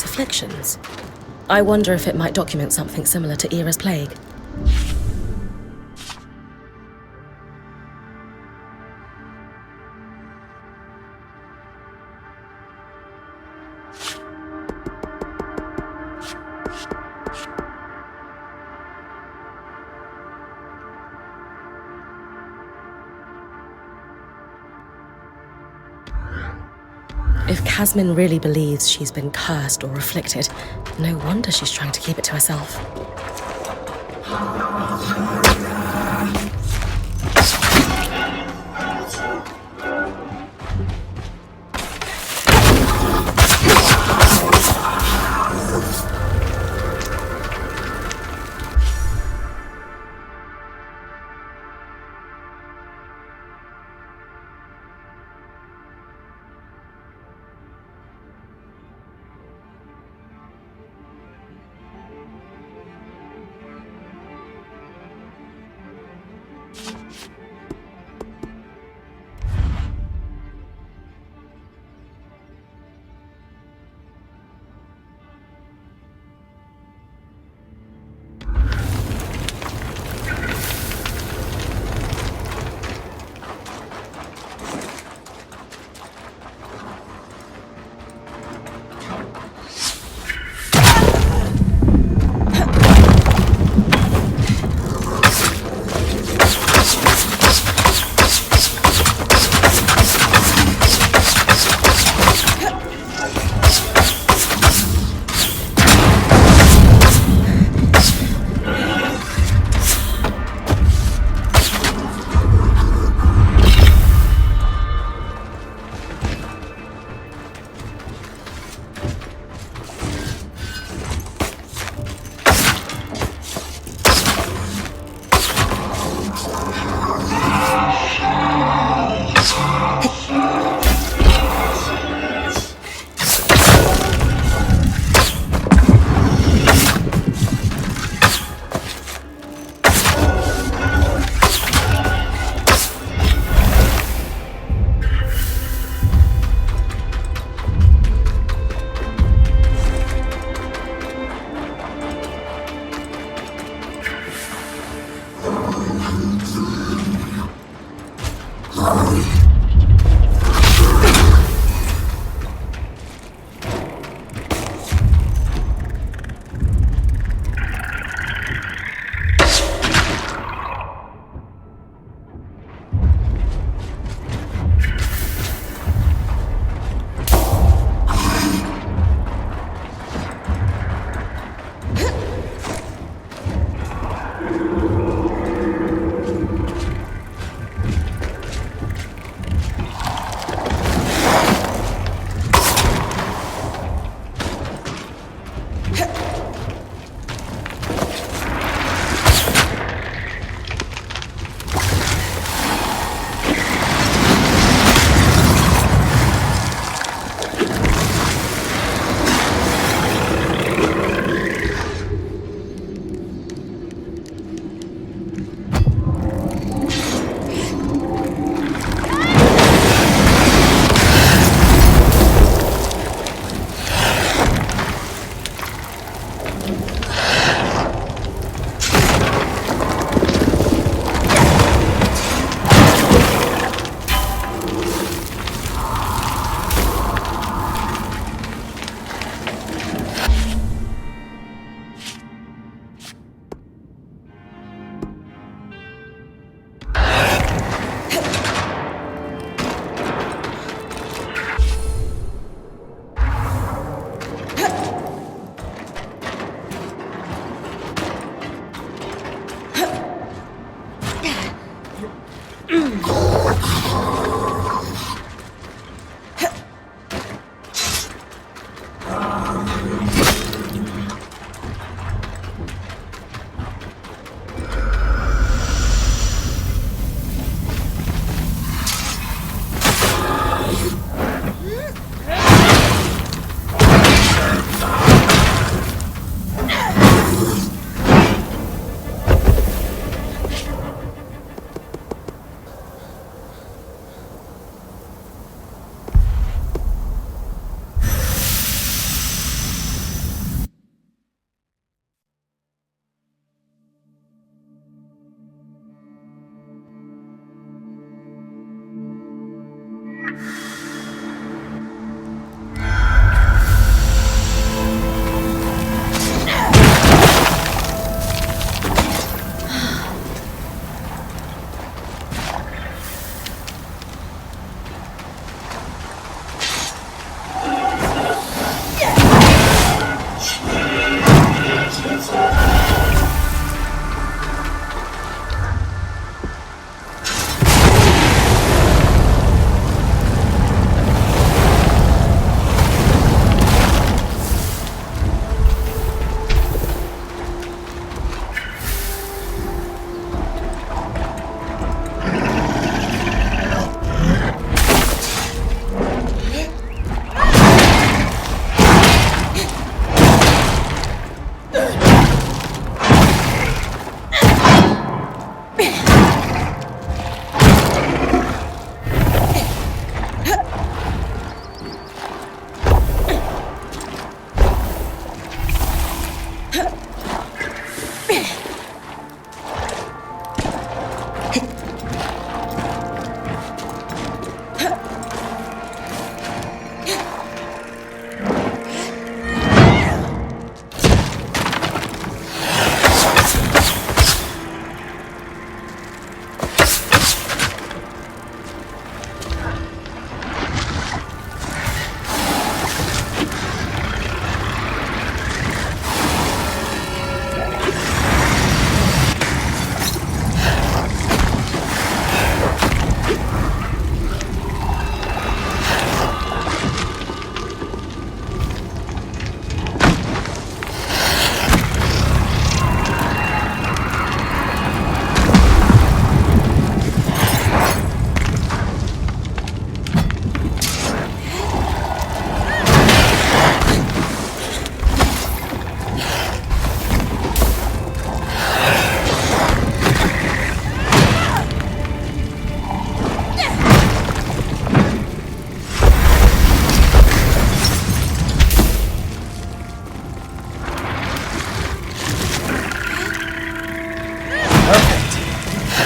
Afflictions. I wonder if it might document something similar to Era's plague. If Casmin really believes she's been cursed or afflicted, no wonder she's trying to keep it to herself.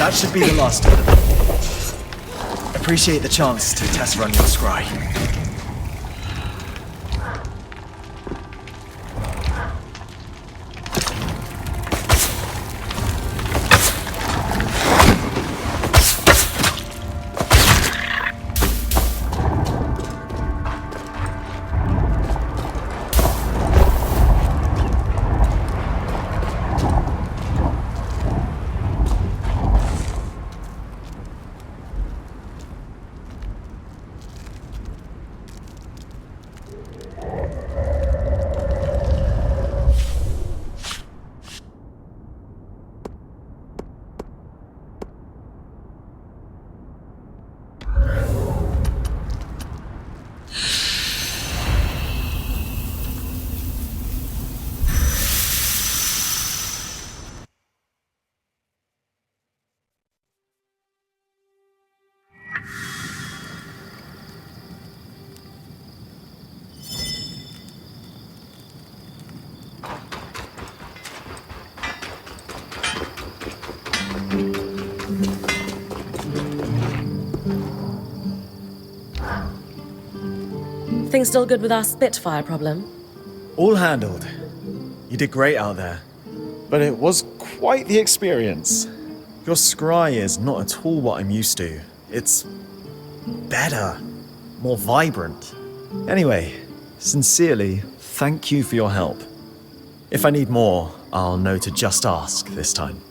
That should be the last of it. Appreciate the chance to test run your scry. Things still good with our Spitfire problem? All handled. You did great out there. But it was quite the experience. Your scry is not at all what I'm used to. It's better, more vibrant. Anyway, sincerely, thank you for your help. If I need more, I'll know to just ask this time.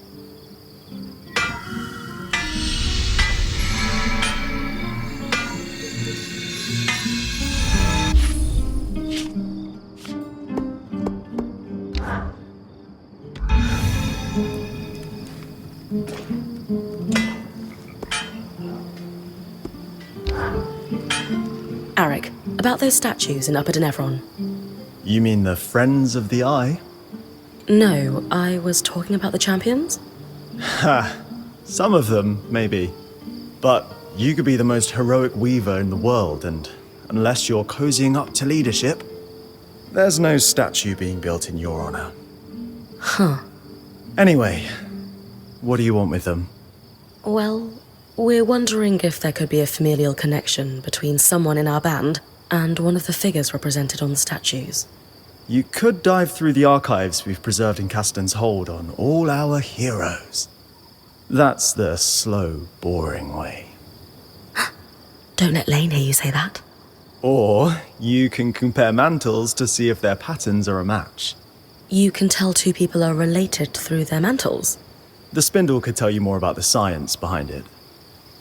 Arik, about those statues in Upper Denevron. You mean the Friends of the Eye? No, I was talking about the champions? Ha! Some of them, maybe. But you could be the most heroic weaver in the world, and unless you're cozying up to leadership, there's no statue being built in your honor. Huh. Anyway, what do you want with them? Well, we're wondering if there could be a familial connection between someone in our band and one of the figures represented on the statues. You could dive through the archives we've preserved in Casten's Hold on all our heroes. That's the slow, boring way. Don't let Lane hear you say that. Or you can compare mantles to see if their patterns are a match. You can tell two people are related through their mantles. The spindle could tell you more about the science behind it.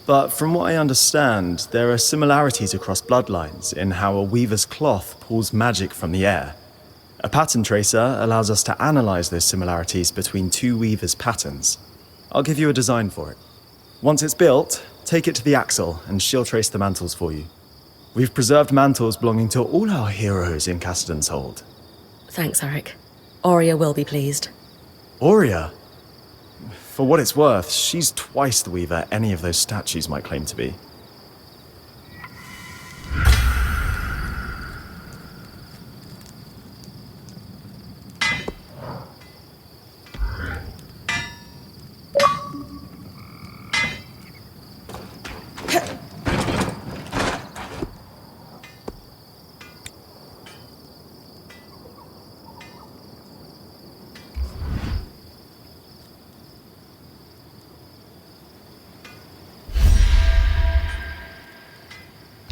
But from what I understand, there are similarities across bloodlines in how a weaver's cloth pulls magic from the air. A pattern tracer allows us to analyze those similarities between two weavers' patterns. I'll give you a design for it. Once it's built, take it to the Axle and she'll trace the mantles for you. We've preserved mantles belonging to all our heroes in Casten's Hold. Thanks, Arik. Aurea will be pleased. Aurea? For what it's worth, she's twice the weaver any of those statues might claim to be.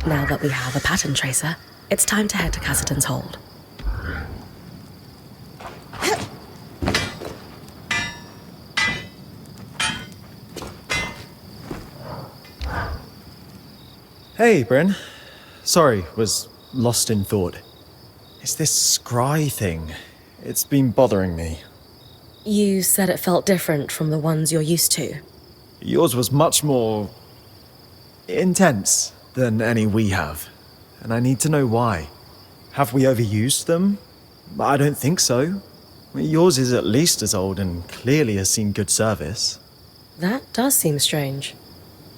Now that we have a pattern tracer, it's time to head to Cassidy's Hold. Hey, Bryn. Sorry, was lost in thought. It's this scry thing. It's been bothering me. You said it felt different from the ones you're used to. Yours was much more intense than any we have, and I need to know why. Have we overused them? I don't think so. Yours is at least as old and clearly has seen good service. That does seem strange.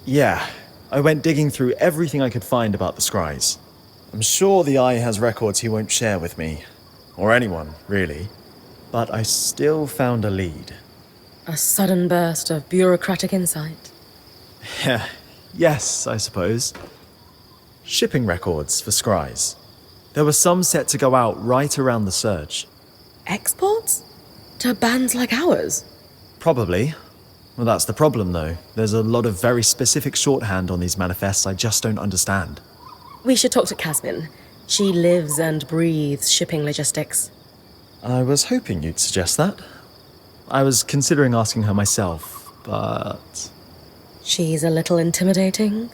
Yeah, I went digging through everything I could find about the scries. I'm sure the Eye has records he won't share with me, or anyone, really. But I still found a lead. A sudden burst of bureaucratic insight. Yeah, Yes, I suppose. Shipping records for scries. There were some set to go out right around the surge. Exports? To bands like ours? Probably. Well, that's the problem, though. There's a lot of very specific shorthand on these manifests I just don't understand. We should talk to Casmin. She lives and breathes shipping logistics. I was hoping you'd suggest that. I was considering asking her myself, but... She's a little intimidating?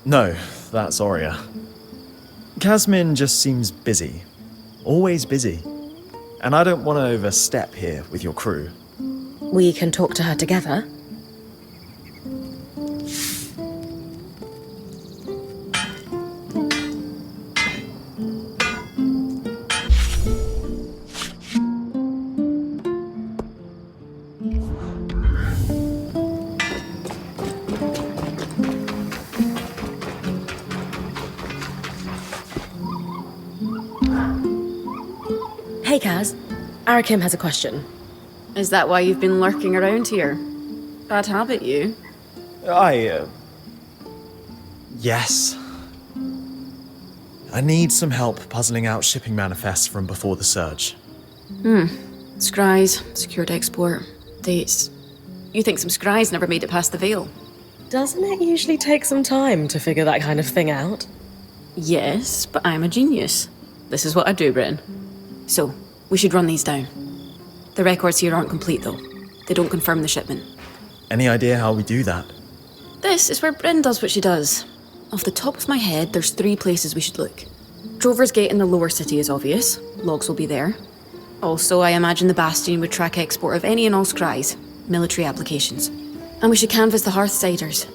No, that's Aurea. Casmin just seems busy. Always busy. And I don't want to overstep here with your crew. We can talk to her together. Hey, Kaz. Arakim has a question. Is that why you've been lurking around here? Bad habit, you. Yes. I need some help puzzling out shipping manifests from before the surge. Scries, secured export, dates. You think some scries never made it past the veil? Doesn't it usually take some time to figure that kind of thing out? Yes, but I'm a genius. This is what I do, Bryn. So, we should run these down. The records here aren't complete, though. They don't confirm the shipment. Any idea how we do that? This is where Bryn does what she does. Off the top of my head, there's 3 places we should look. Drover's Gate in the lower city is obvious. Logs will be there. Also, I imagine the Bastion would track export of any and all scries, military applications. And we should canvass the Hearthsiders.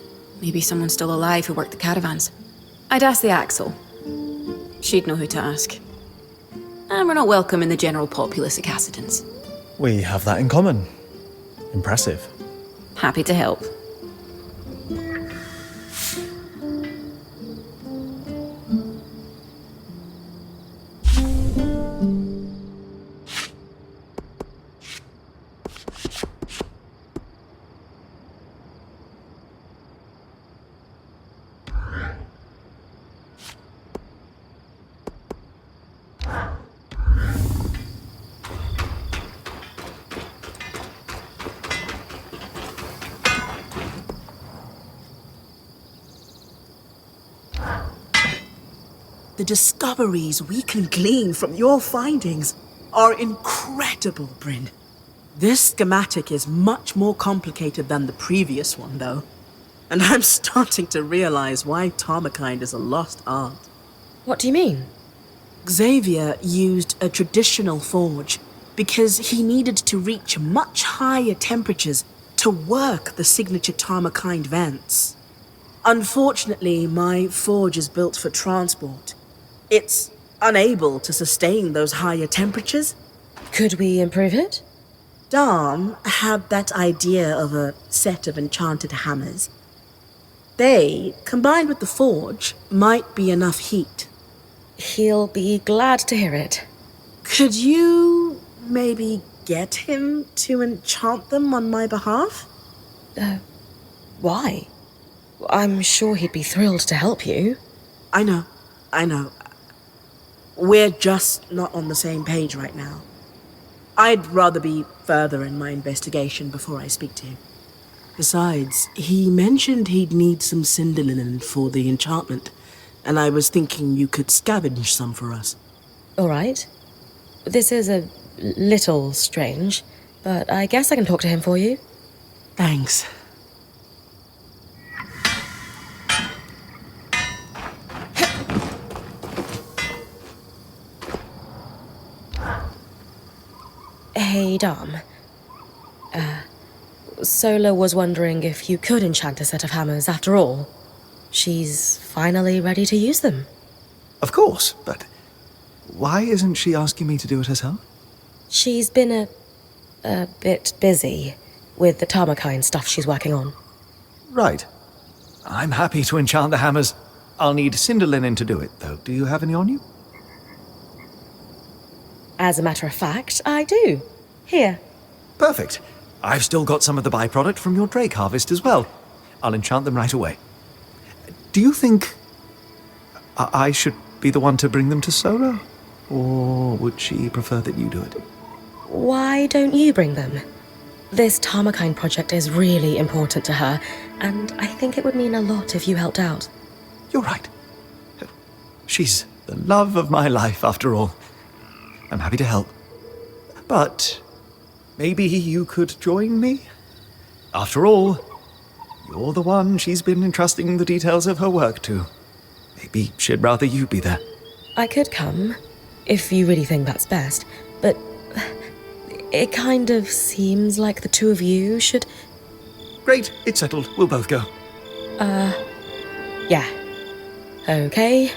Maybe someone still alive who worked the caravans. I'd ask the Axel. She'd know who to ask. And we're not welcome in the general populace at Cassidans. We have that in common. Impressive. Happy to help. The discoveries we can glean from your findings are incredible, Bryn. This schematic is much more complicated than the previous one, though. And I'm starting to realize why Tarmakind is a lost art. What do you mean? Xavier used a traditional forge because he needed to reach much higher temperatures to work the signature Tarmakind vents. Unfortunately, my forge is built for transport. It's unable to sustain those higher temperatures. Could we improve it? Dom had that idea of a set of enchanted hammers. They, combined with the forge, might be enough heat. He'll be glad to hear it. Could you maybe get him to enchant them on my behalf? Why? I'm sure he'd be thrilled to help you. I know. We're just not on the same page right now. I'd rather be further in my investigation before I speak to him. Besides, he mentioned he'd need some cinder linen for the enchantment, and I was thinking you could scavenge some for us. All right. This is a little strange, but I guess I can talk to him for you. Thanks. Hey, Dom. Sola was wondering if you could enchant a set of hammers after all. She's finally ready to use them. Of course, but why isn't she asking me to do it herself? She's been a bit busy with the Tarmakind stuff she's working on. Right. I'm happy to enchant the hammers. I'll need cinder linen to do it, though. Do you have any on you? As a matter of fact, I do. Here. Perfect. I've still got some of the byproduct from your drake harvest as well. I'll enchant them right away. Do you think I should be the one to bring them to Solo? Or would she prefer that you do it? Why don't you bring them? This Tarmakine project is really important to her, and I think it would mean a lot if you helped out. You're right. She's the love of my life, after all. I'm happy to help. But maybe you could join me? After all, you're the one she's been entrusting the details of her work to. Maybe she'd rather you be there. I could come, if you really think that's best, but it kind of seems like the two of you should... Great, it's settled. We'll both go. Yeah. Okay.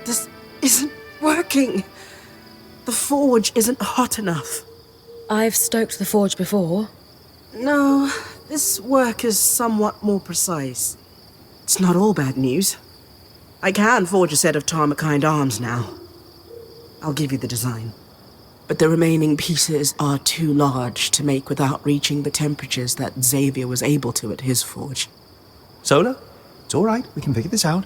This isn't working. The forge isn't hot enough. I've stoked the forge before. No, this work is somewhat more precise. It's not all bad news. I can forge a set of Tarmakine arms now. I'll give you the design. But the remaining pieces are too large to make without reaching the temperatures that Xavier was able to at his forge. Solo? It's all right. We can figure this out.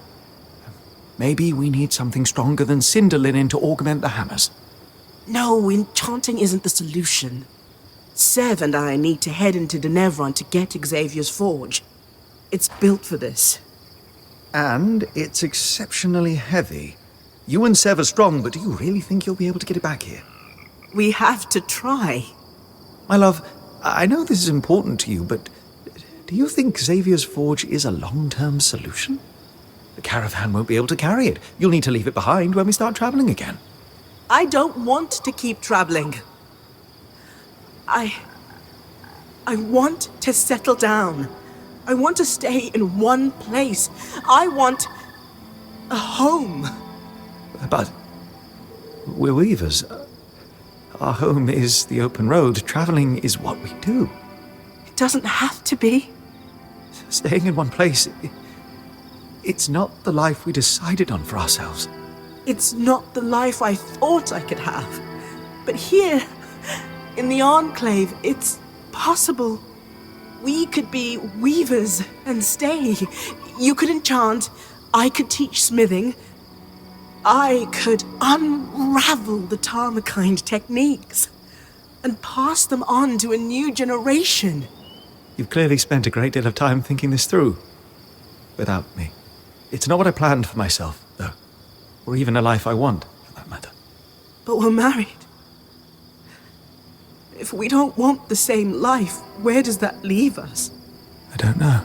Maybe we need something stronger than cinder linen to augment the hammers. No, enchanting isn't the solution. Sev and I need to head into Denevron to get Xavier's forge. It's built for this. And it's exceptionally heavy. You and Sev are strong, but do you really think you'll be able to get it back here? We have to try. My love, I know this is important to you, but do you think Xavier's forge is a long-term solution? The caravan won't be able to carry it. You'll need to leave it behind when we start traveling again. I don't want to keep traveling. I want to settle down. I want to stay in one place. I want a home. But we're weavers. Our home is the open road. Traveling is what we do. It doesn't have to be. Staying in one place, it's not the life we decided on for ourselves. It's not the life I thought I could have. But here, in the Enclave, it's possible. We could be weavers and stay. You could enchant. I could teach smithing. I could unravel the Tarmakine techniques and pass them on to a new generation. You've clearly spent a great deal of time thinking this through. Without me. It's not what I planned for myself, though. Or even a life I want, for that matter. But we're married. If we don't want the same life, where does that leave us? I don't know.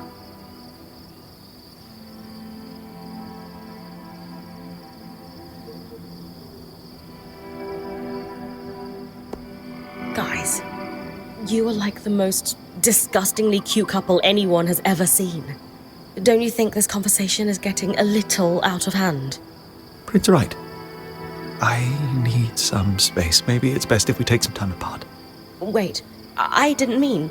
Guys, you are like the most disgustingly cute couple anyone has ever seen. Don't you think this conversation is getting a little out of hand? Prince right. I need some space. Maybe it's best if we take some time apart. Wait, I didn't mean...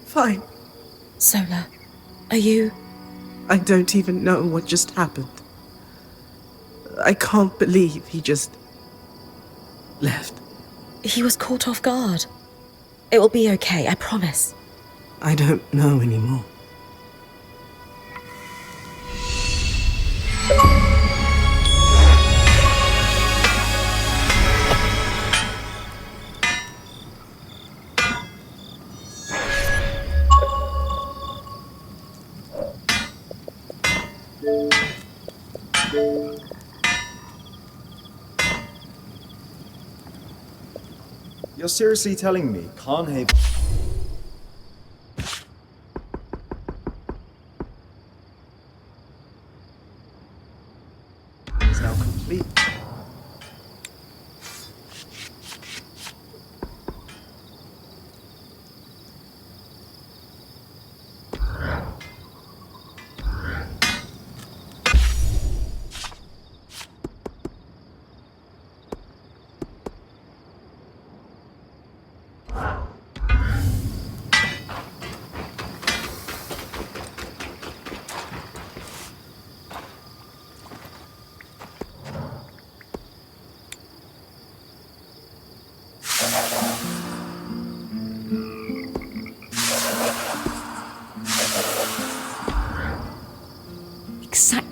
Fine. Sola, are you... I don't even know what just happened. I can't believe he just... left. He was caught off guard. It will be okay, I promise. I don't know anymore. You're seriously telling me Carnhaven is now complete?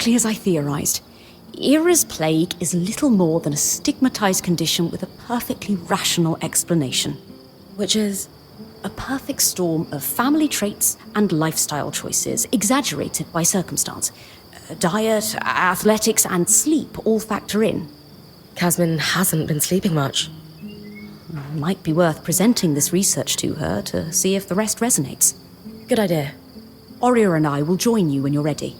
exactly as I theorized. Era's plague is little more than a stigmatized condition with a perfectly rational explanation. Which is. A perfect storm of family traits and lifestyle choices, exaggerated by circumstance. Diet, athletics, and sleep all factor in. Casmin hasn't been sleeping much. Might be worth presenting this research to her to see if the rest resonates. Good idea. Oria and I will join you when you're ready.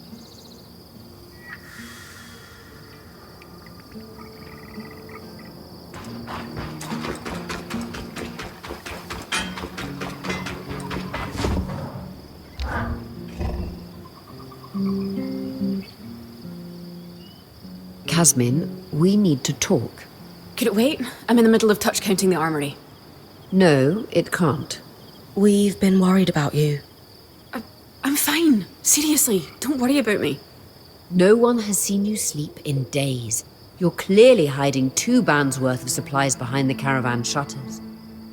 Casmin, we need to talk. Could it wait? I'm in the middle of touch counting the armory. No, it can't. We've been worried about you. I'm fine. Seriously, don't worry about me. No one has seen you sleep in days. You're clearly hiding 2 bands worth of supplies behind the caravan shutters.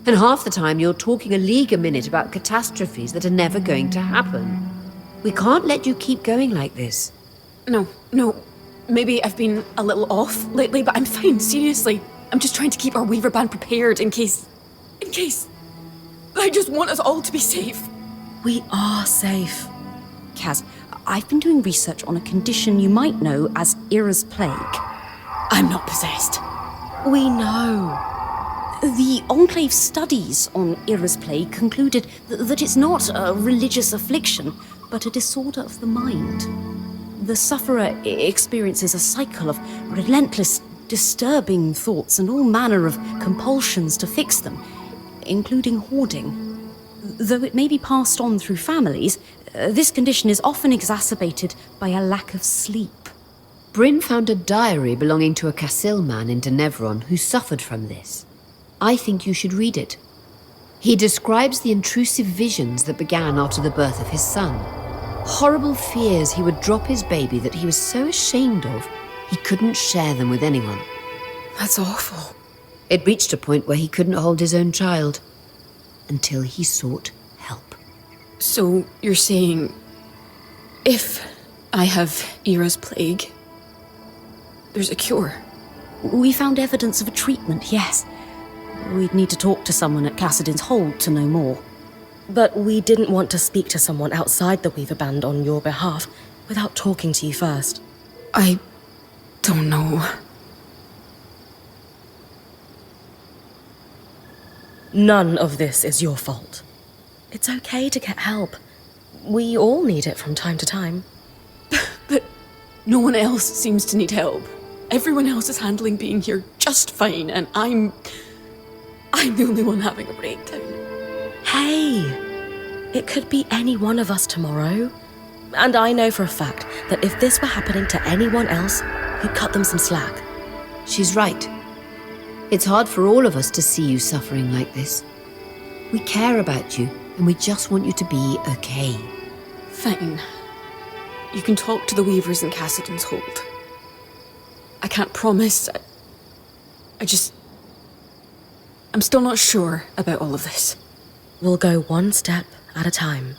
And half the time you're talking a league a minute about catastrophes that are never going to happen. We can't let you keep going like this. No. Maybe I've been a little off lately, but I'm fine, seriously. I'm just trying to keep our Weaver band prepared in case... I just want us all to be safe. We are safe. Kaz, I've been doing research on a condition you might know as Era's plague. I'm not possessed. We know. The Enclave studies on Era's plague concluded that it's not a religious affliction, but a disorder of the mind. The sufferer experiences a cycle of relentless, disturbing thoughts and all manner of compulsions to fix them, including hoarding. Though it may be passed on through families, this condition is often exacerbated by a lack of sleep. Bryn found a diary belonging to a Cassil man in Denevron who suffered from this. I think you should read it. He describes the intrusive visions that began after the birth of his son. Horrible fears he would drop his baby that he was so ashamed of, he couldn't share them with anyone. That's awful. It reached a point where he couldn't hold his own child, until he sought help. So you're saying, if I have Era's plague, there's a cure? We found evidence of a treatment, yes. We'd need to talk to someone at Cassidin's Hold to know more. But we didn't want to speak to someone outside the Weaver Band on your behalf without talking to you first. I don't know. None of this is your fault. It's okay to get help. We all need it from time to time. But no one else seems to need help. Everyone else is handling being here just fine, and I'm the only one having a breakdown. Hey, it could be any one of us tomorrow. And I know for a fact that if this were happening to anyone else, you'd cut them some slack. She's right. It's hard for all of us to see you suffering like this. We care about you, and we just want you to be okay. Fine. You can talk to the Weavers in Cassidin's Hold. I can't promise. I'm still not sure about all of this. We'll go one step at a time.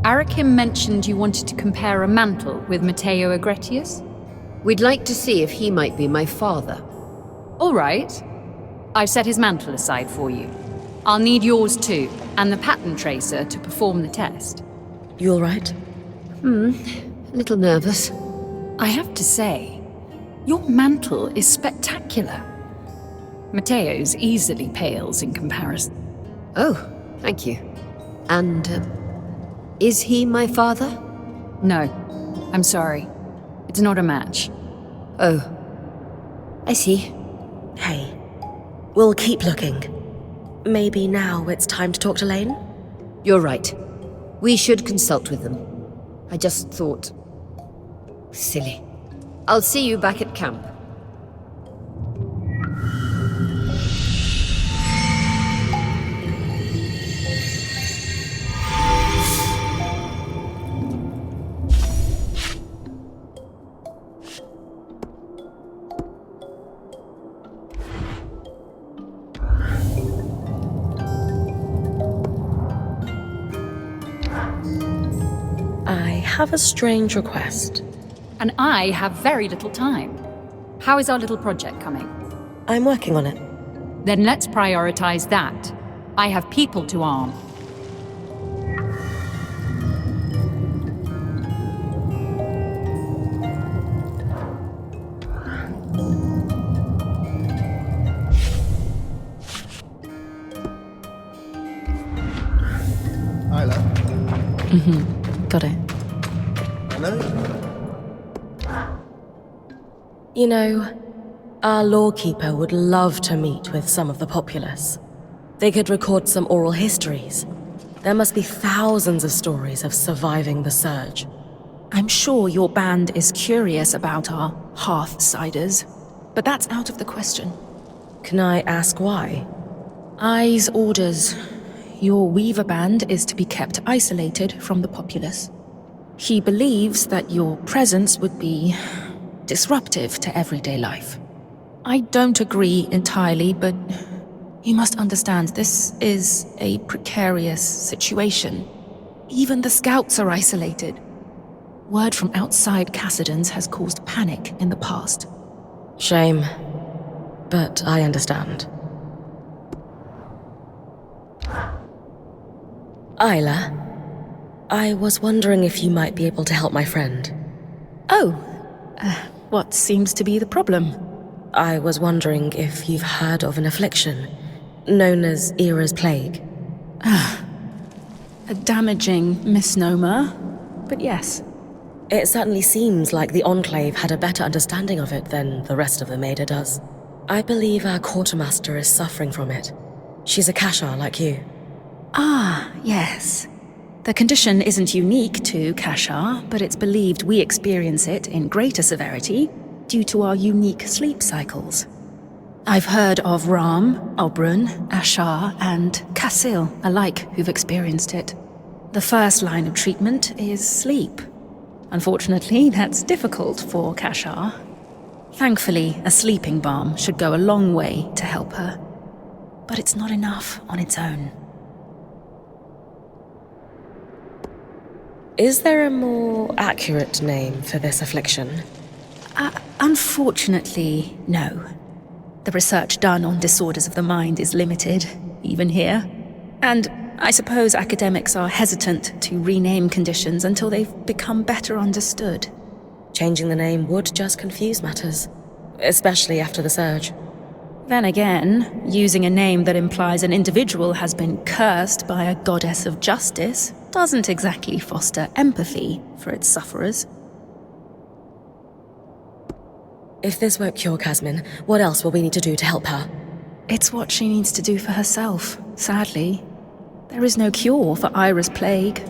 Arakim mentioned you wanted to compare a mantle with Matteo Agretius? We'd like to see if he might be my father. All right. I've set his mantle aside for you. I'll need yours too, and the pattern tracer to perform the test. You all right? A little nervous. I have to say, your mantle is spectacular. Matteo's easily pales in comparison. Oh, thank you. And, is he my father? No, I'm sorry. It's not a match. Oh, I see. Hey, we'll keep looking. Maybe now it's time to talk to Lane? You're right. We should consult with them. I just thought... Silly. I'll see you back at camp. I have a strange request. And I have very little time. How is our little project coming? I'm working on it. Then let's prioritize that. I have people to arm. Got it. You know, our lawkeeper would love to meet with some of the populace. They could record some oral histories. There must be thousands of stories of surviving the surge. I'm sure your band is curious about our Hearthsiders, but that's out of the question. Can I ask why? Eye's orders. Your Weaver band is to be kept isolated from the populace. He believes that your presence would be disruptive to everyday life. I don't agree entirely, but you must understand this is a precarious situation. Even the scouts are isolated. Word from outside Cassidans has caused panic in the past. Shame. But I understand. Isla, I was wondering if you might be able to help my friend. Oh, what seems to be the problem? I was wondering if you've heard of an affliction known as Era's Plague. A damaging misnomer, but yes. It certainly seems like the Enclave had a better understanding of it than the rest of the Maida does. I believe our quartermaster is suffering from it. She's a Kashar like you. Ah, yes. The condition isn't unique to Kashar, but it's believed we experience it in greater severity due to our unique sleep cycles. I've heard of Ram, Obrun, Ashar, and Kassil alike who've experienced it. The first line of treatment is sleep. Unfortunately, that's difficult for Kashar. Thankfully, a sleeping balm should go a long way to help her. But it's not enough on its own. Is there a more accurate name for this affliction? Unfortunately, no. The research done on disorders of the mind is limited, even here. And I suppose academics are hesitant to rename conditions until they've become better understood. Changing the name would just confuse matters, especially after the surge. Then again, using a name that implies an individual has been cursed by a goddess of justice doesn't exactly foster empathy for its sufferers. If this won't cure Kasmin, what else will we need to do to help her? It's what she needs to do for herself, sadly. There is no cure for Ira's plague,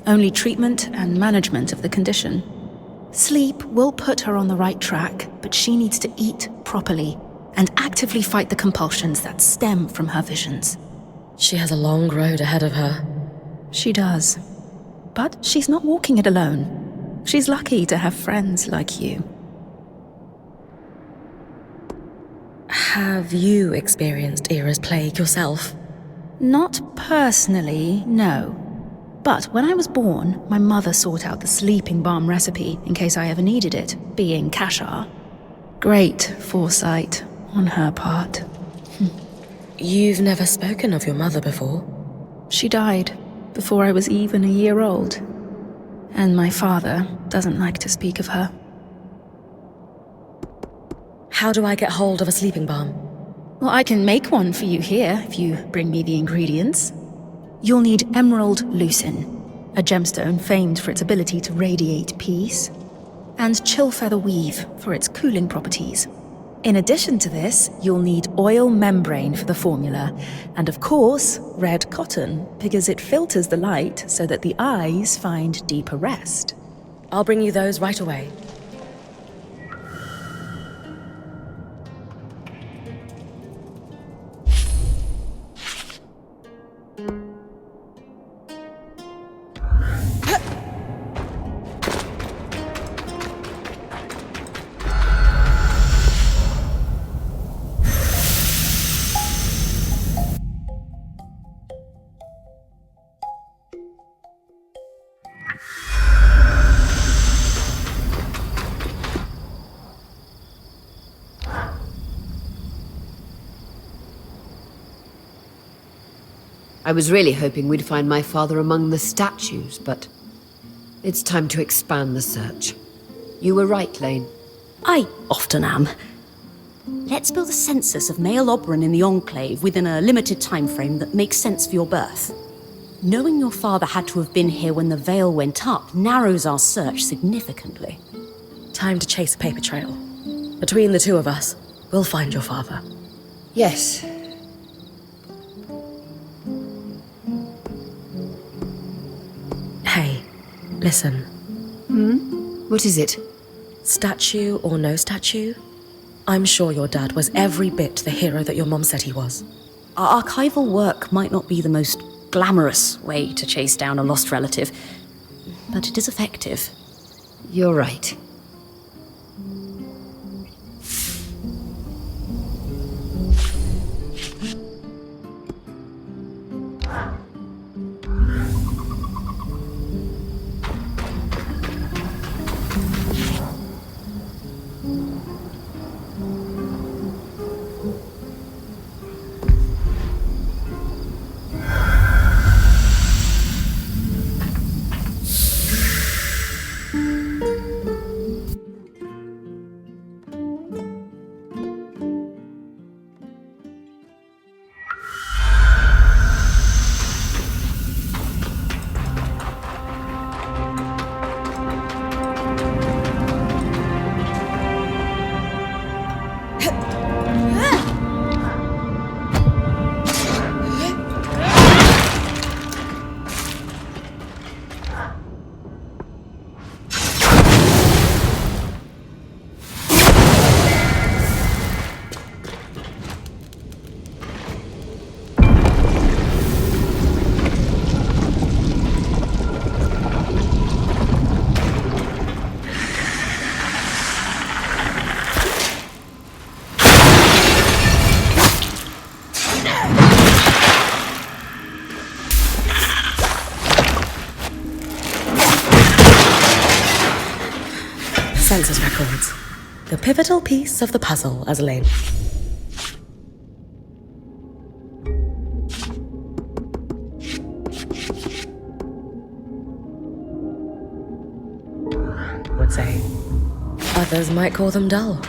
only treatment and management of the condition. Sleep will put her on the right track, but she needs to eat properly and actively fight the compulsions that stem from her visions. She has a long road ahead of her. She does. But she's not walking it alone. She's lucky to have friends like you. Have you experienced Era's plague yourself? Not personally, no. But when I was born, my mother sought out the sleeping balm recipe in case I ever needed it, being Kashar. Great foresight on her part. You've never spoken of your mother before? She died before I was even a year old. And my father doesn't like to speak of her. How do I get hold of a sleeping balm? Well, I can make one for you here if you bring me the ingredients. You'll need emerald lucin, a gemstone famed for its ability to radiate peace, and chill feather weave for its cooling properties. In addition to this, you'll need oil membrane for the formula, and of course, red cotton, because it filters the light so that the eyes find deeper rest. I'll bring you those right away. I was really hoping we'd find my father among the statues, but it's time to expand the search. You were right, Lane. I often am. Let's build a census of male Oberon in the Enclave within a limited time frame that makes sense for your birth. Knowing your father had to have been here when the veil went up narrows our search significantly. Time to chase a paper trail. Between the two of us, we'll find your father. Yes. Hey, listen. What is it? Statue or no statue, I'm sure your dad was every bit the hero that your mom said he was. Our archival work might not be the most glamorous way to chase down a lost relative, but it is effective. You're right. Census records. The pivotal piece of the puzzle, as Lane. Would say. Others might call them dull.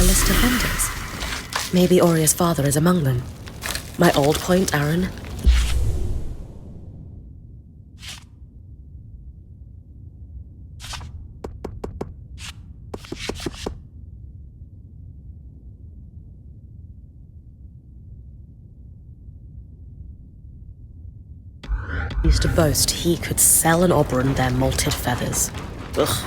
A list of vendors. Maybe Oria's father is among them. My old point, Aaron. Used to boast he could sell an Oberon their malted feathers. Ugh.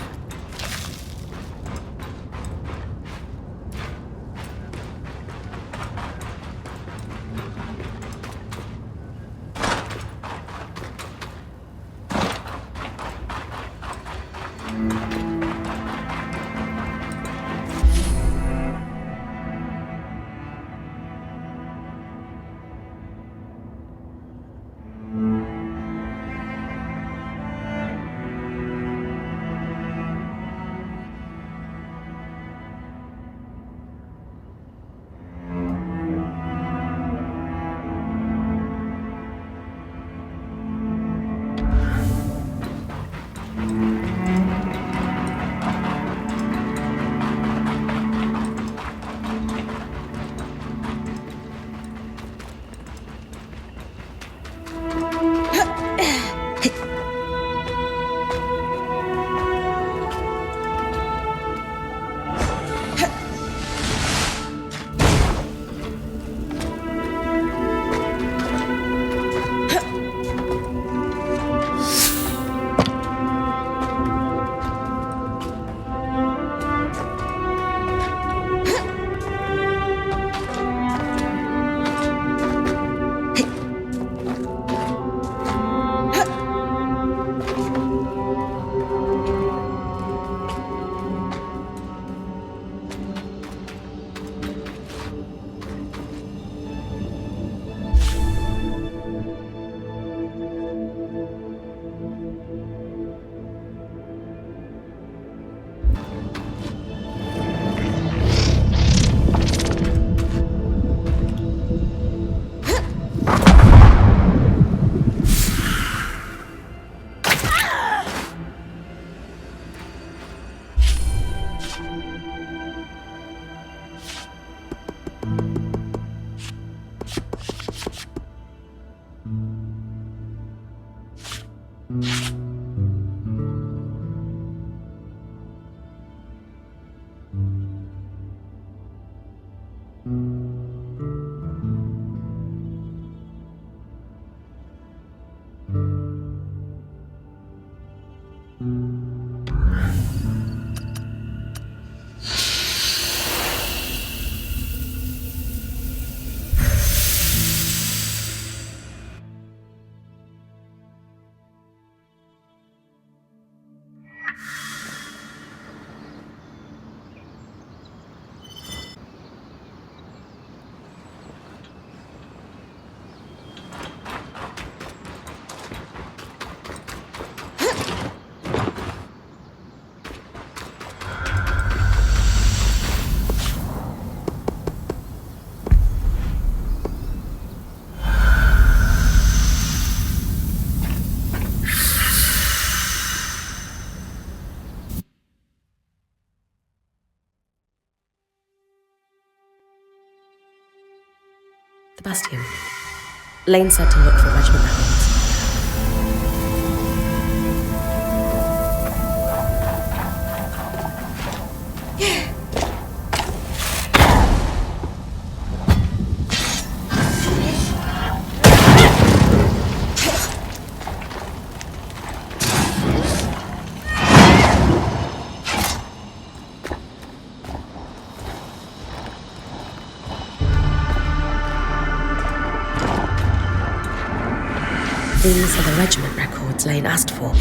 Bastion. Lane said to look for regiment records. These are the regiment records Lane asked for.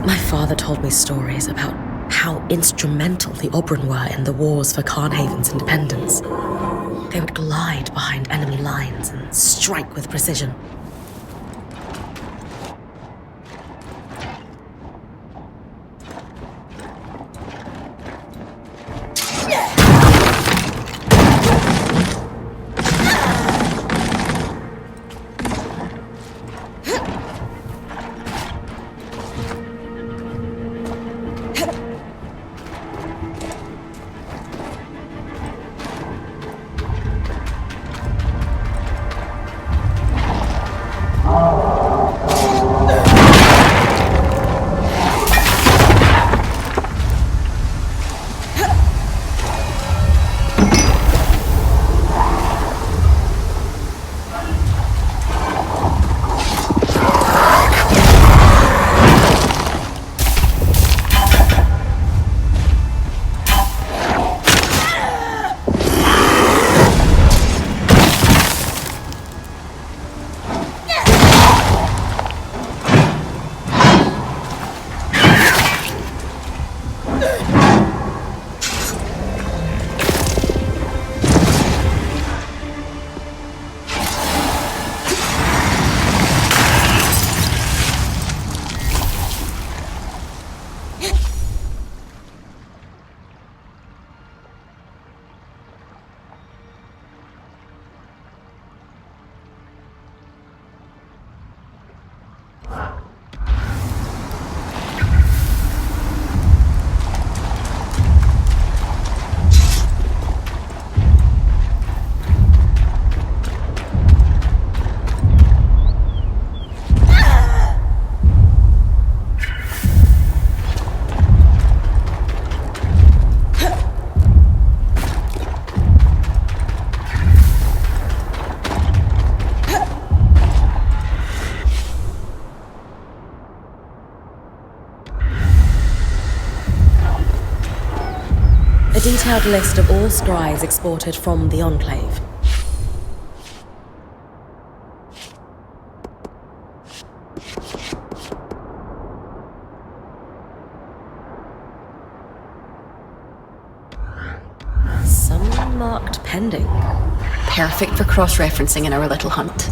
My father told me stories about how instrumental the Oberon were in the wars for Carnhaven's independence. They would glide behind enemy lines and strike with precision. A detailed list of all scries exported from the Enclave. Some marked pending. Perfect for cross-referencing in our little hunt.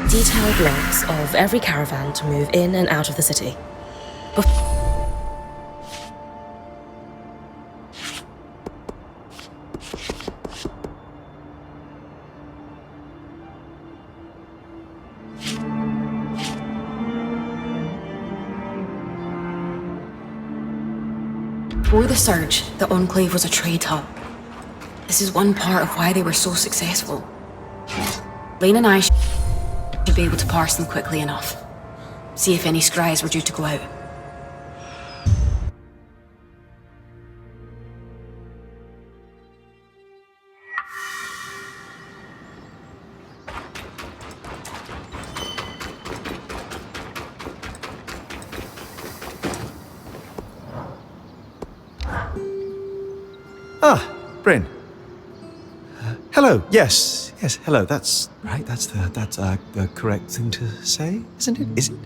Detailed logs of every caravan to move in and out of the city. Before the Surge, the Enclave was a trade hub. This is one part of why they were so successful. Lane and I should be able to parse them quickly enough. See if any scries were due to go out. Ah, Bryn. Hello. Yes, hello. That's right. That's the correct thing to say, isn't it? Is it?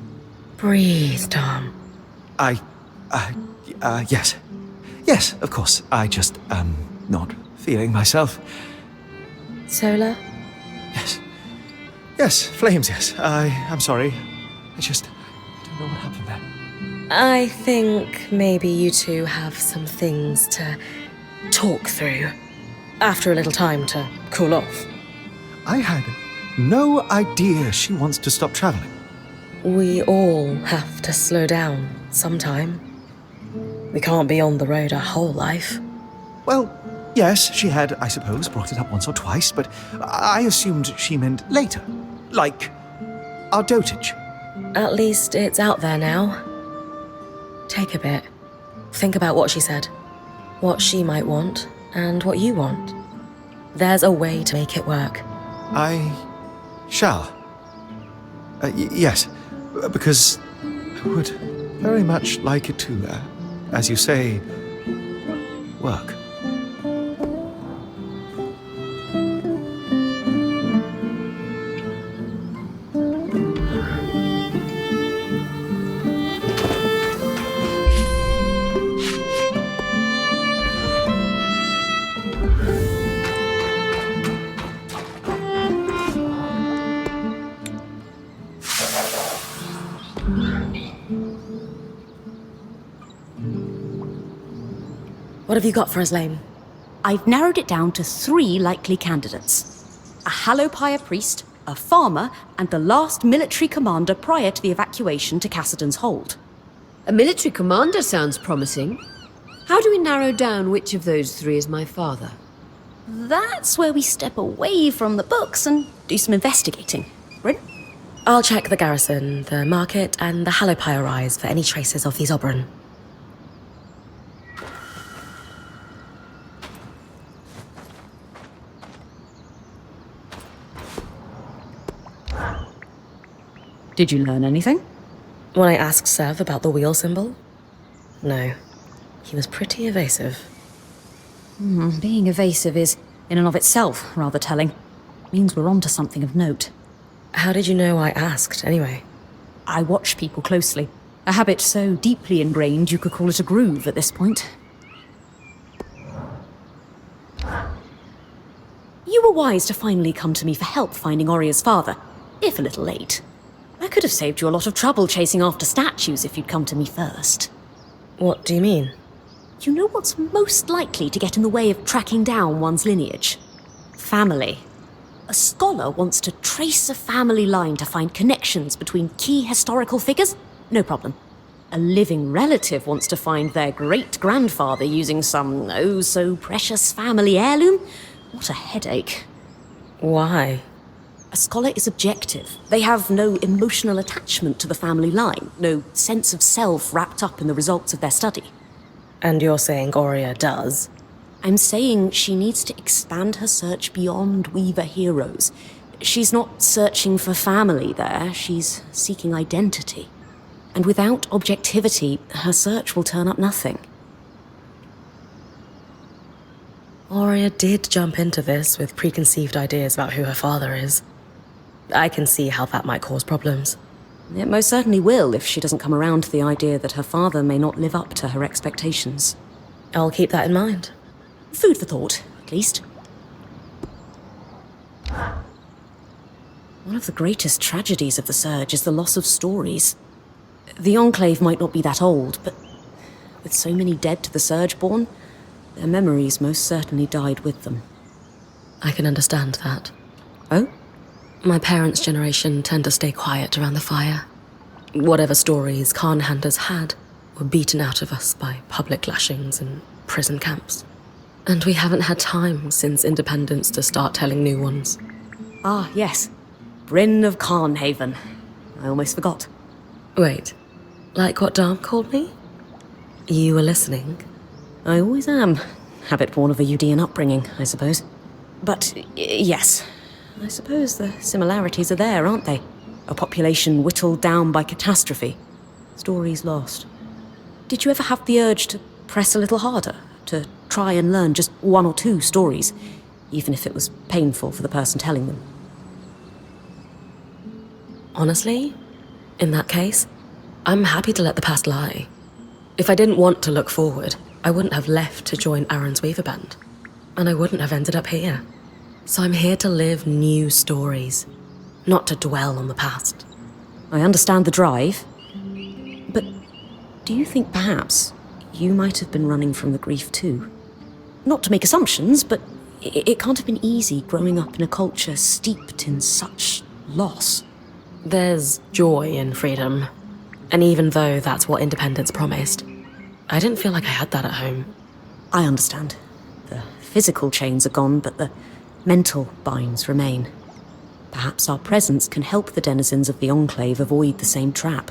Breathe, Tom. Yes. Yes, of course. I just, not feeling myself. Solar? Yes. Yes, flames, yes. I'm sorry. I don't know what happened there. I think maybe you two have some things to talk through. After a little time to cool off. I had no idea she wants to stop traveling. We all have to slow down sometime. We can't be on the road our whole life. Well, yes, she had, I suppose, brought it up once or twice, but I assumed she meant later. Like our dotage. At least it's out there now. Take a bit. Think about what she said. What she might want, and what you want. There's a way to make it work. I shall. Yes, because I would very much like it to, as you say, work. What have you got for us, Lane? I've narrowed it down to 3 likely candidates. A Hallowpire priest, a farmer, and the last military commander prior to the evacuation to Cassidon's Hold. A military commander sounds promising. How do we narrow down which of those 3 is my father? That's where we step away from the books and do some investigating. Bryn? I'll check the garrison, the market, and the Hallowpire Rise for any traces of these Oberon. Did you learn anything? When I asked Sev about the wheel symbol? No. He was pretty evasive. Being evasive is, in and of itself, rather telling. Means we're onto something of note. How did you know I asked, anyway? I watch people closely. A habit so deeply ingrained you could call it a groove at this point. You were wise to finally come to me for help finding Oria's father, if a little late. I could have saved you a lot of trouble chasing after statues if you'd come to me first. What do you mean? You know what's most likely to get in the way of tracking down one's lineage? Family. A scholar wants to trace a family line to find connections between key historical figures? No problem. A living relative wants to find their great-grandfather using some oh-so-precious family heirloom? What a headache. Why? A scholar is objective. They have no emotional attachment to the family line, no sense of self wrapped up in the results of their study. And you're saying Oria does? I'm saying she needs to expand her search beyond Weaver heroes. She's not searching for family there, she's seeking identity. And without objectivity, her search will turn up nothing. Oria did jump into this with preconceived ideas about who her father is. I can see how that might cause problems. It most certainly will if she doesn't come around to the idea that her father may not live up to her expectations. I'll keep that in mind. Food for thought, at least. One of the greatest tragedies of the Surge is the loss of stories. The Enclave might not be that old, but with so many dead to the Surge-born, their memories most certainly died with them. I can understand that. Oh? My parents' generation tend to stay quiet around the fire. Whatever stories Khanhanders had were beaten out of us by public lashings and prison camps. And we haven't had time since independence to start telling new ones. Ah, yes. Bryn of Carnhaven. I almost forgot. Wait, like what Dom called me? You were listening? I always am. Habit-born of a Udean upbringing, I suppose. But, yes. I suppose the similarities are there, aren't they? A population whittled down by catastrophe. Stories lost. Did you ever have the urge to press a little harder? To try and learn just one or two stories, even if it was painful for the person telling them? Honestly, in that case, I'm happy to let the past lie. If I didn't want to look forward, I wouldn't have left to join Aaron's Weaver Band. And I wouldn't have ended up here. So I'm here to live new stories, not to dwell on the past. I understand the drive, but do you think perhaps you might have been running from the grief too? Not to make assumptions, but it can't have been easy growing up in a culture steeped in such loss. There's joy in freedom. And even though that's what independence promised, I didn't feel like I had that at home. I understand. The physical chains are gone, but the mental binds remain. Perhaps our presence can help the denizens of the Enclave avoid the same trap.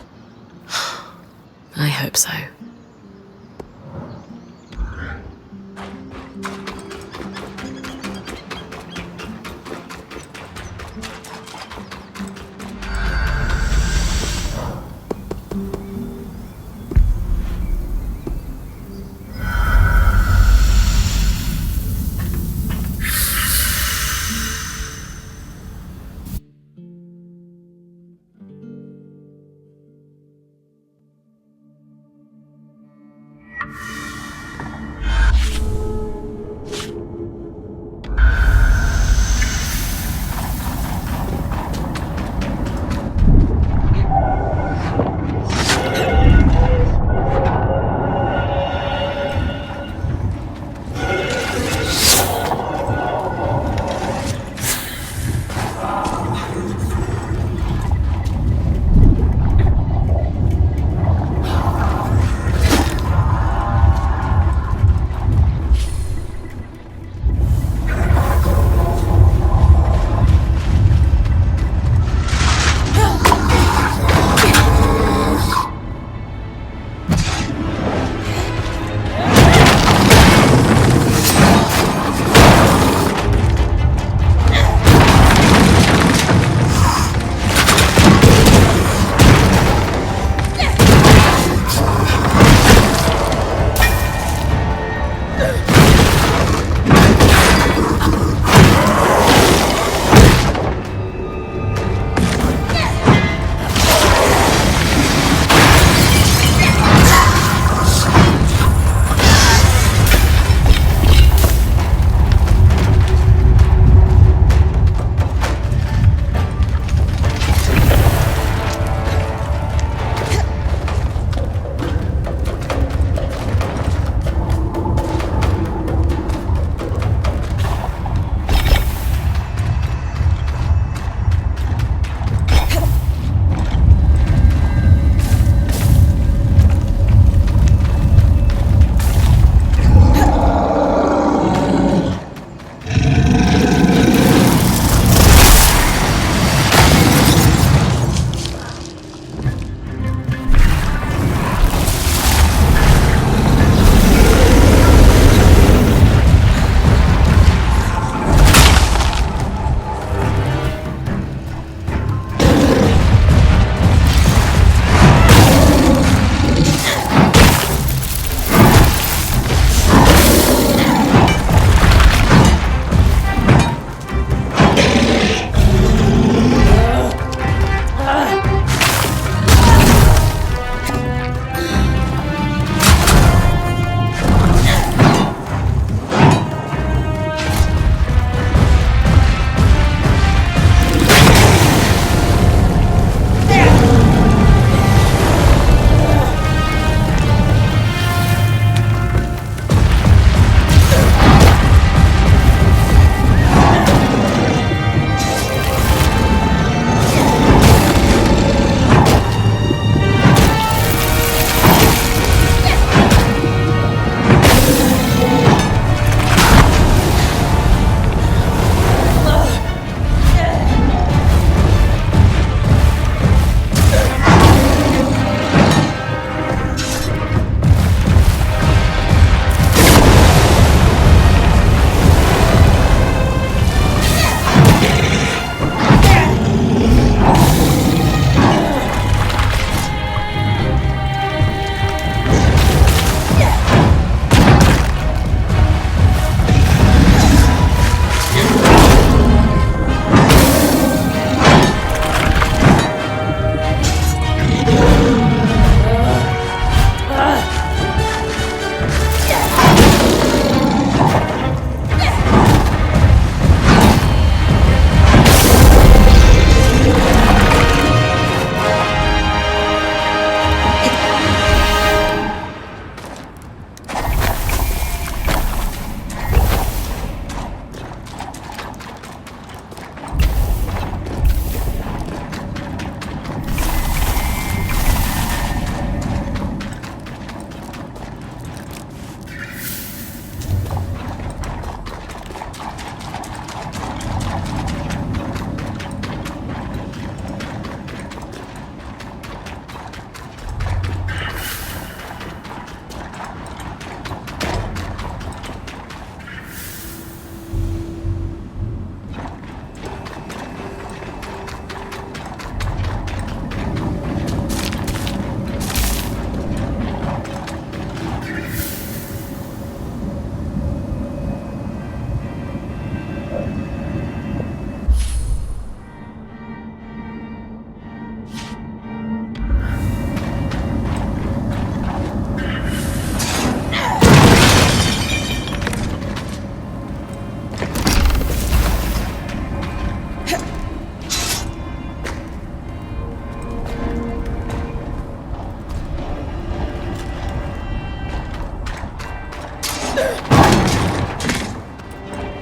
I hope so.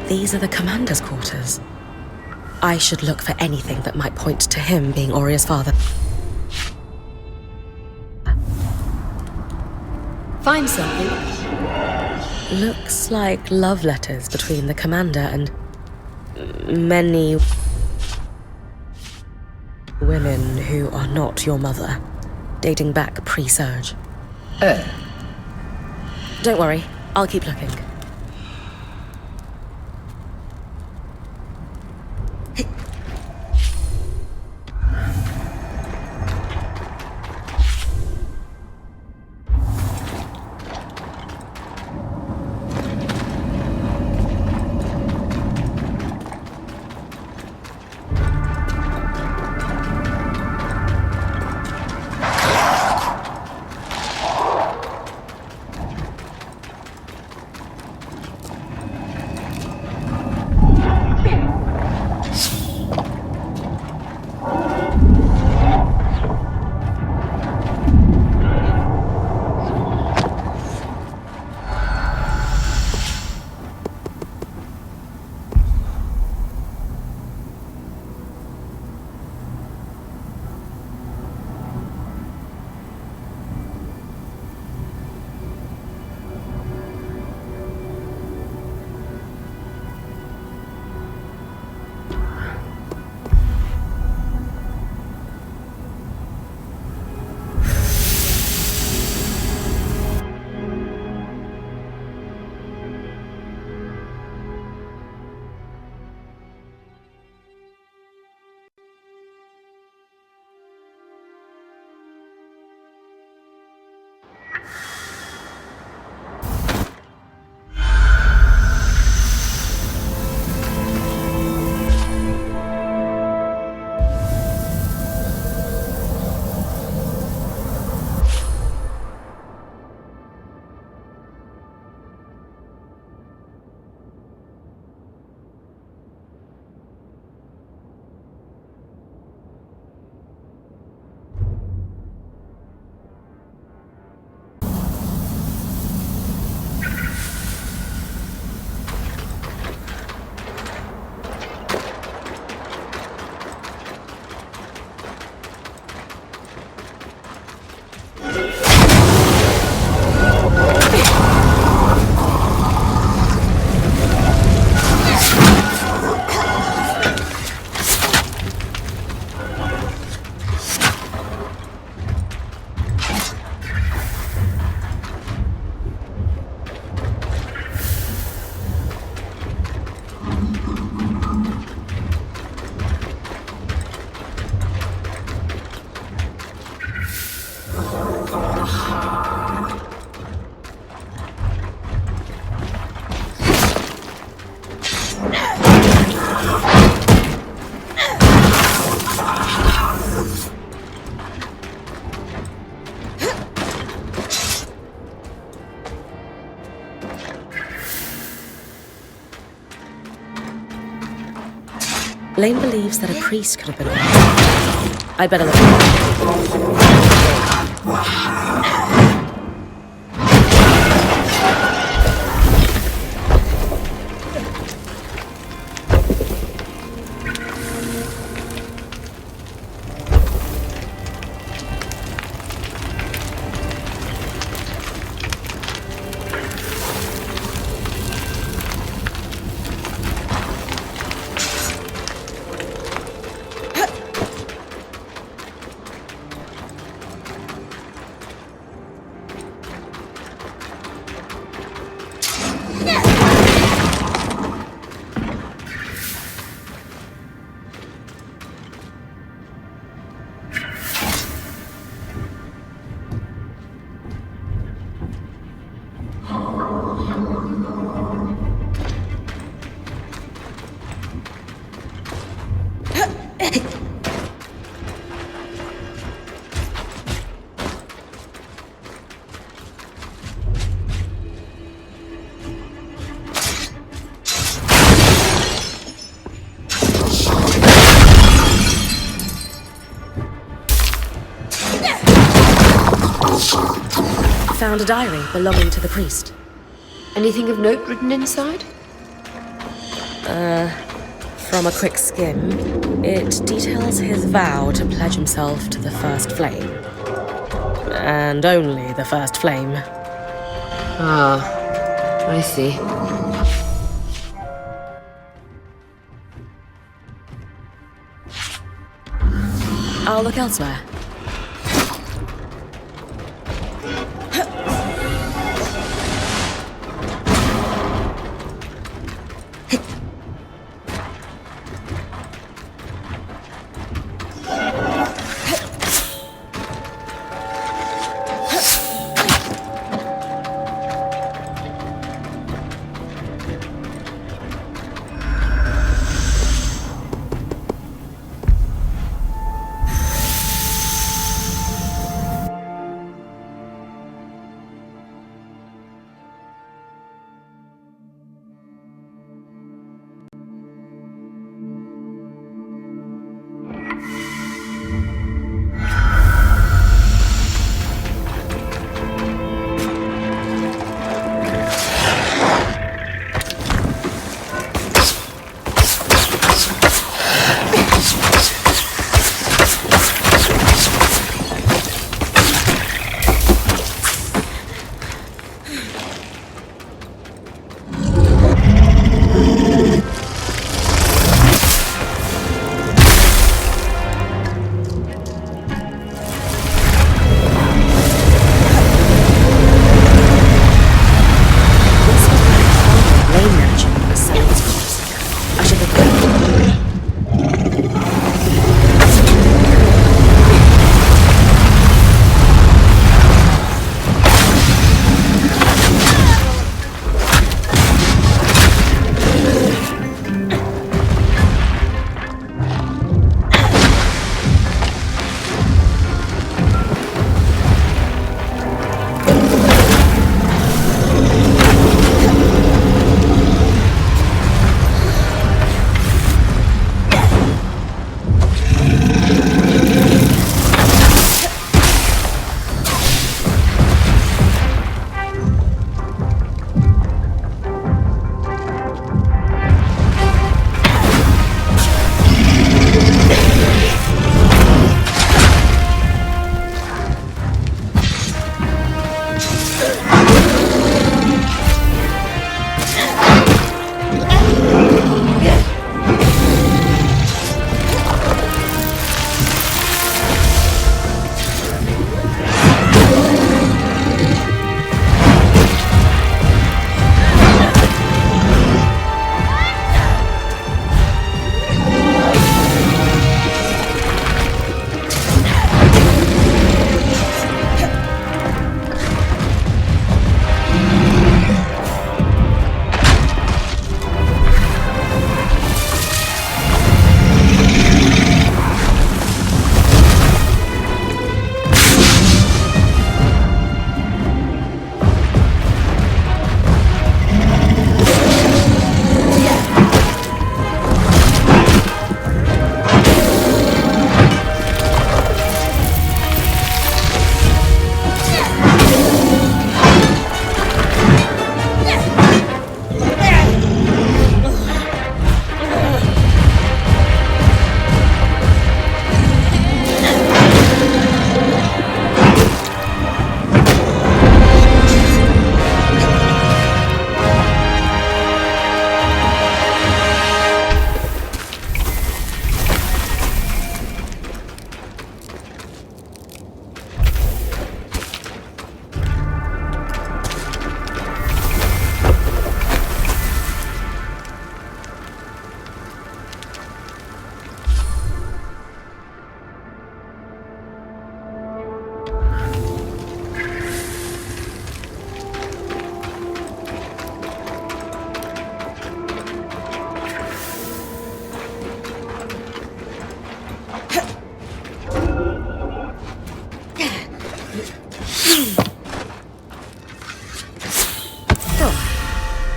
These are the commander's quarters. I should look for anything that might point to him being Oria's father. Find something? Looks like love letters between the commander and many women who are not your mother, dating back pre-surge. Don't worry, I'll keep looking. Lane believes that a priest could have been around. I'd better look. Found a diary belonging to the priest. Anything of note written inside? From a quick skim, it details his vow to pledge himself to the first flame. And only the first flame. Ah, I see. I'll look elsewhere.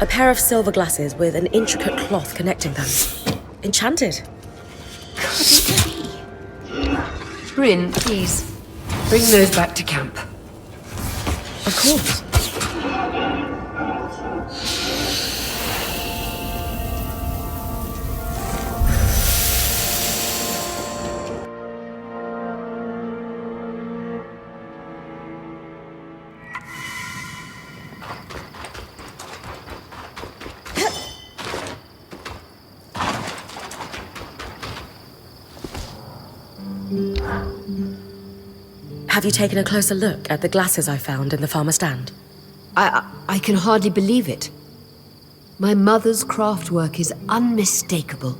A pair of silver glasses with an intricate cloth connecting them. Enchanted. Bryn, please, bring those back to camp. Of course. This Have you taken a closer look at the glasses I found in the farmer's stand? I can hardly believe it. My mother's craftwork is unmistakable.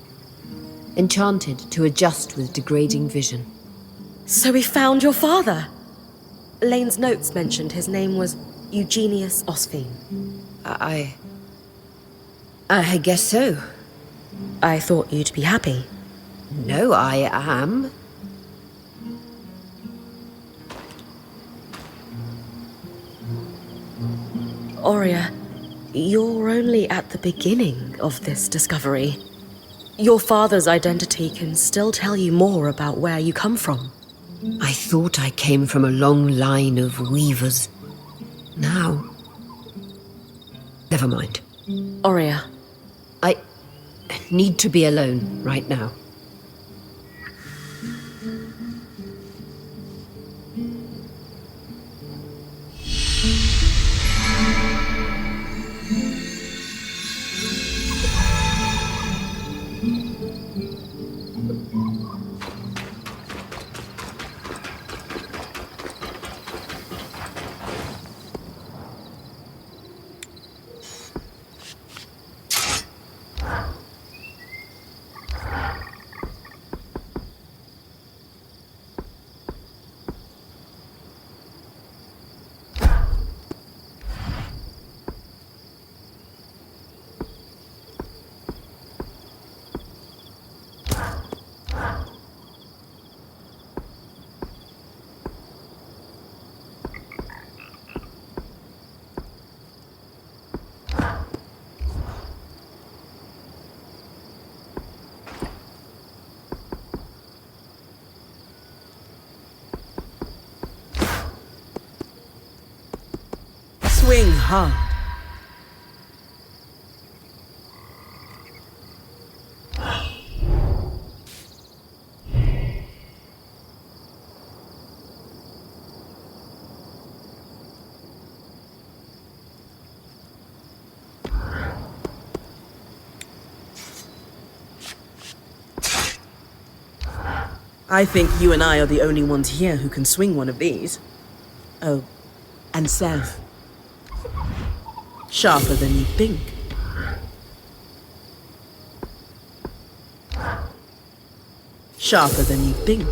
Enchanted to adjust with degrading vision. So we found your father! Lane's notes mentioned his name was Eugenius Osphine. I guess so. I thought you'd be happy. No, I am. Aurea, you're only at the beginning of this discovery. Your father's identity can still tell you more about where you come from. I thought I came from a long line of weavers. Now... Never mind. Aurea. I need to be alone right now. Swing hard. I think you and I are the only ones here who can swing one of these. Oh, and Sev. Sharper than you think. Sharper than you think.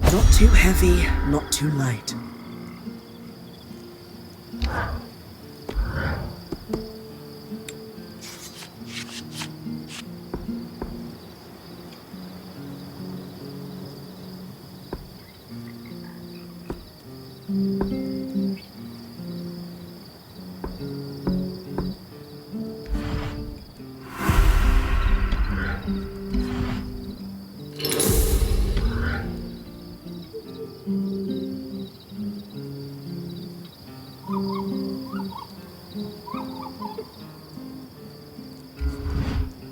Not too heavy, not too light.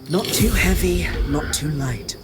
Not too heavy, not too light.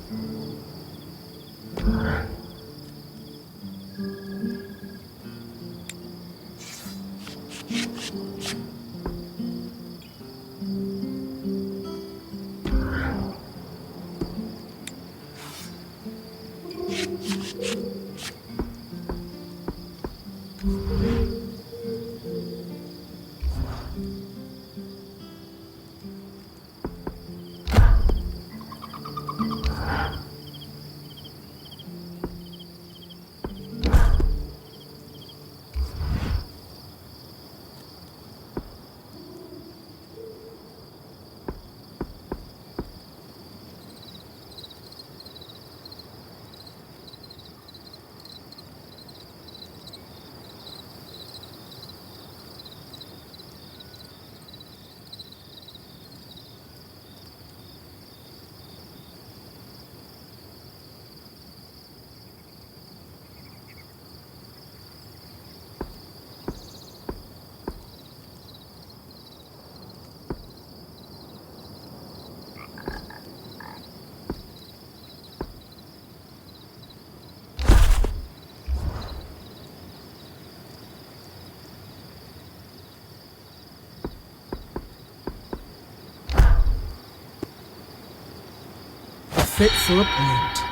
Fit for a point.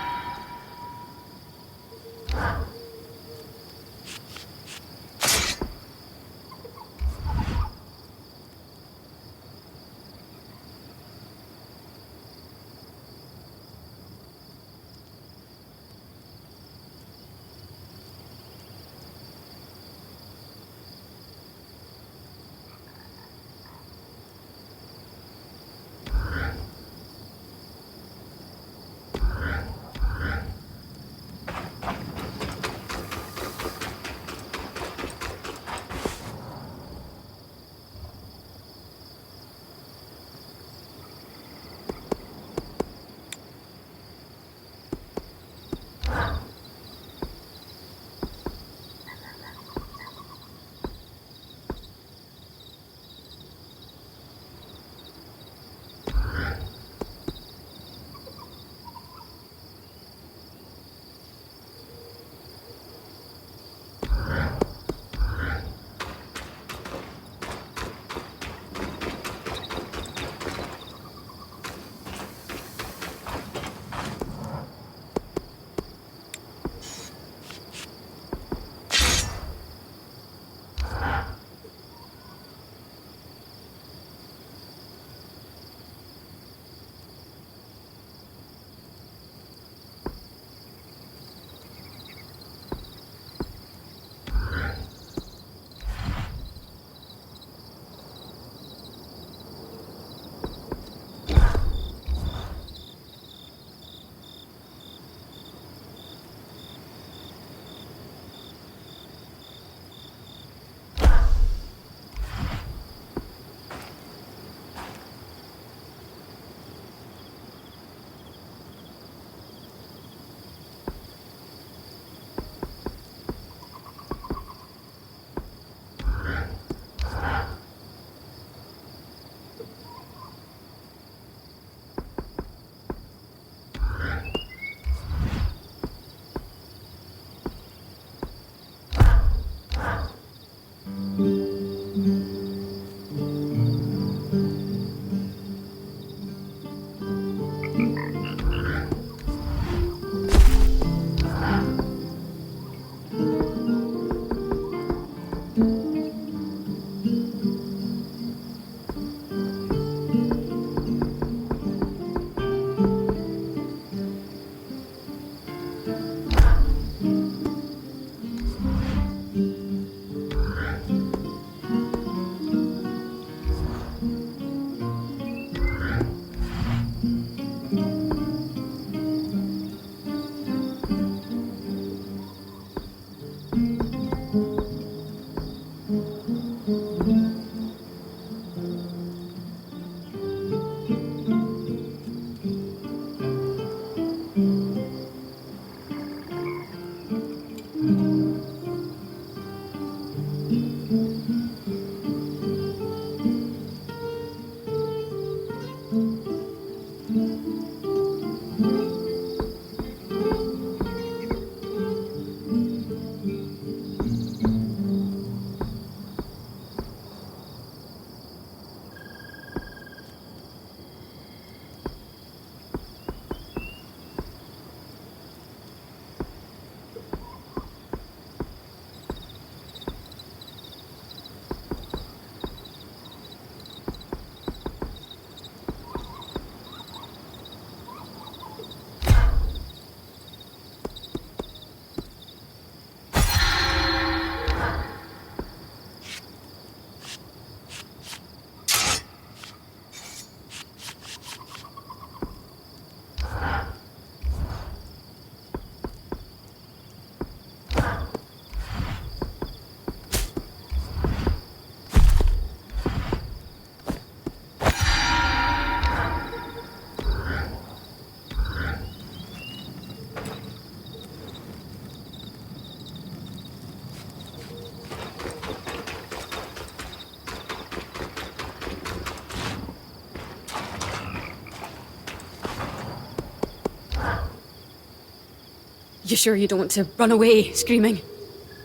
You sure you don't want to run away, screaming?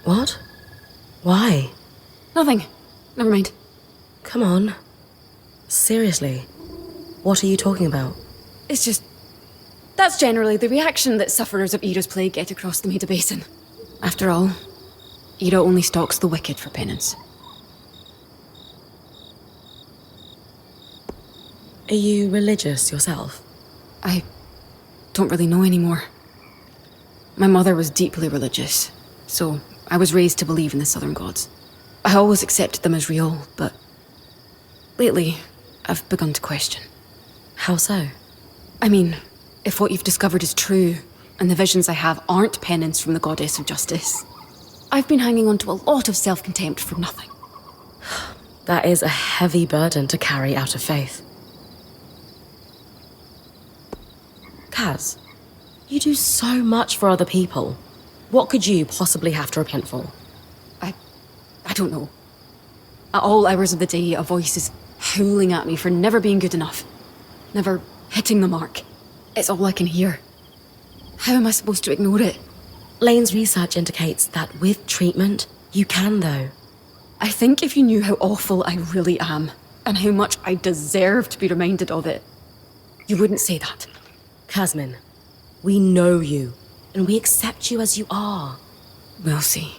What? Why? Nothing. Never mind. Come on. Seriously. What are you talking about? It's just... That's generally the reaction that sufferers of Era's plague get across the Maida Basin. After all, Era only stalks the wicked for penance. Are you religious yourself? I don't really know anymore. My mother was deeply religious, so I was raised to believe in the southern gods. I always accepted them as real, but lately, I've begun to question. How so? I mean, if what you've discovered is true, and the visions I have aren't penance from the goddess of justice, I've been hanging on to a lot of self-contempt for nothing. That is a heavy burden to carry out of faith. Kaz, you do so much for other people. What could you possibly have to repent for? I don't know. At all hours of the day, a voice is howling at me for never being good enough. Never hitting the mark. It's all I can hear. How am I supposed to ignore it? Lane's research indicates that with treatment, you can though. I think if you knew how awful I really am, and how much I deserve to be reminded of it, you wouldn't say that. Kasmin, we know you, and we accept you as you are. We'll see.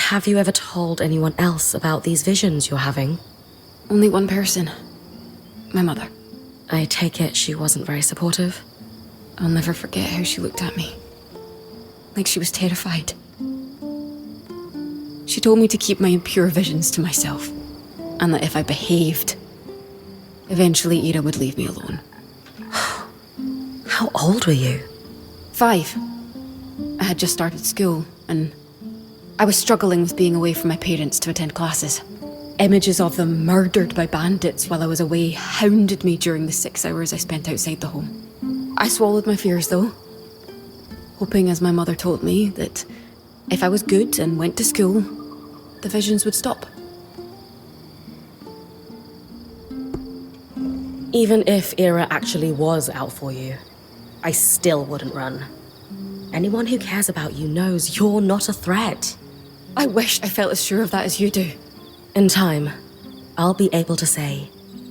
Have you ever told anyone else about these visions you're having? Only one person. My mother. I take it she wasn't very supportive? I'll never forget how she looked at me. Like she was terrified. She told me to keep my impure visions to myself, and that if I behaved, eventually Era would leave me alone. How old were you? 5. I had just started school, and I was struggling with being away from my parents to attend classes. Images of them murdered by bandits while I was away hounded me during the 6 hours I spent outside the home. I swallowed my fears, though, hoping, as my mother told me, that if I was good and went to school, the visions would stop. Even if Era actually was out for you, I still wouldn't run. Anyone who cares about you knows you're not a threat. I wish I felt as sure of that as you do. In time, I'll be able to say,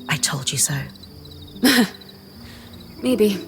I told you so. Maybe.